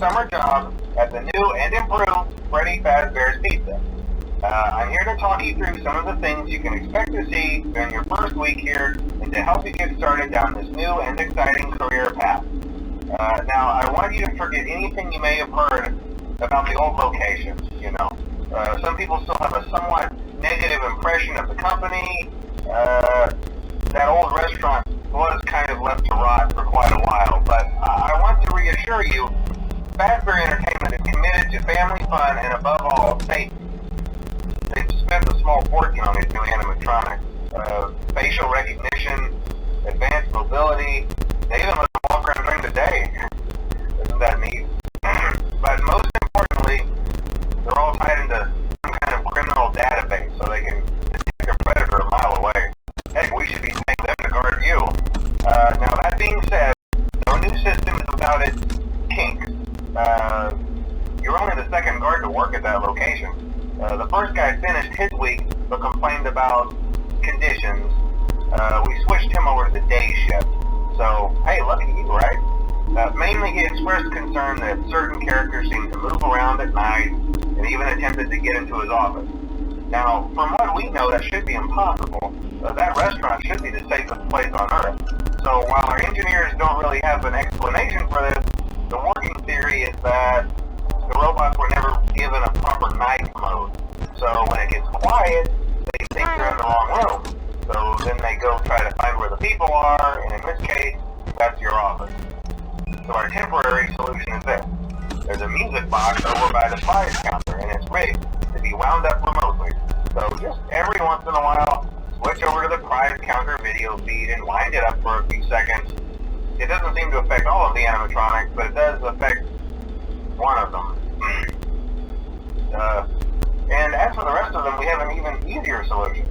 summer job at the new and improved Freddy Fazbear's Pizza. I'm here to talk you through some of the things you can expect to see during your first week here and to help you get started down this new and exciting career path. Now, I want you to forget anything you may have heard about the old locations, some people still have a somewhat negative impression of the company. That old restaurant was kind of left to rot for quite a while, but I want to reassure you, Fazbear Entertainment is committed to family fun and above all, safety. They've spent a small fortune on these new animatronics. Facial recognition, advanced mobility, they even let them walk around during the day. Isn't that neat? But most importantly, they're all tied into some kind of criminal database so they can detect a predator a mile away. Heck, we should be paying them to guard you. Now that being said, no new system is without its kinks. You're only the second guard to work at that location. The first guy finished his week but complained about conditions. We switched him over to the day shift. So, hey, lucky you, right? Mainly he expressed concern that certain characters seemed to move around at night and even attempted to get into his office. Now, from what we know, that should be impossible. That restaurant should be the safest place on Earth. So while our engineers don't really have an explanation for this, the working theory is that the robots were never given a proper night mode. So when it gets quiet, they think they're in the wrong room. So then they go try to find where the people are, and in this case, that's your office. So our temporary solution is this. There's a music box over by the prize counter, and it's rigged to be wound up remotely. So just every once in a while, switch over to the prize counter video feed and wind it up for a few seconds. It doesn't seem to affect all of the animatronics, but it does affect one of them. And as for the rest of them, we have an even easier solution.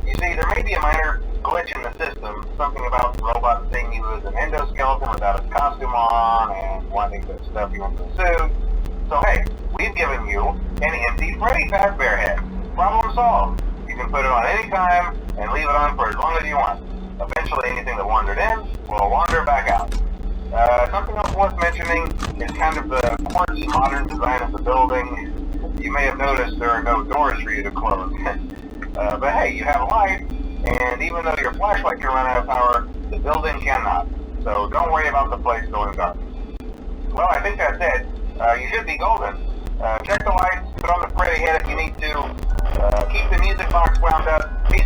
You see, there may be a minor glitch in the system, something about the robot seeing you as an endoskeleton without its costume on and wanting to stuff you into a suit. So hey, we've given you an empty Freddy Fazbear head. Problem solved. You can put it on any time and leave it on for as long as you want. Eventually anything that wandered in will wander back out. Something else worth mentioning is kind of the quirky modern design of the building. You may have noticed there are no doors for you to close. But hey, you have a light, and even though your flashlight can run out of power, the building cannot. So don't worry about the place going dark. Well, I think that's it. You should be golden. Check the lights, put on the Freddy head if you need to. Keep the music box wound up. Be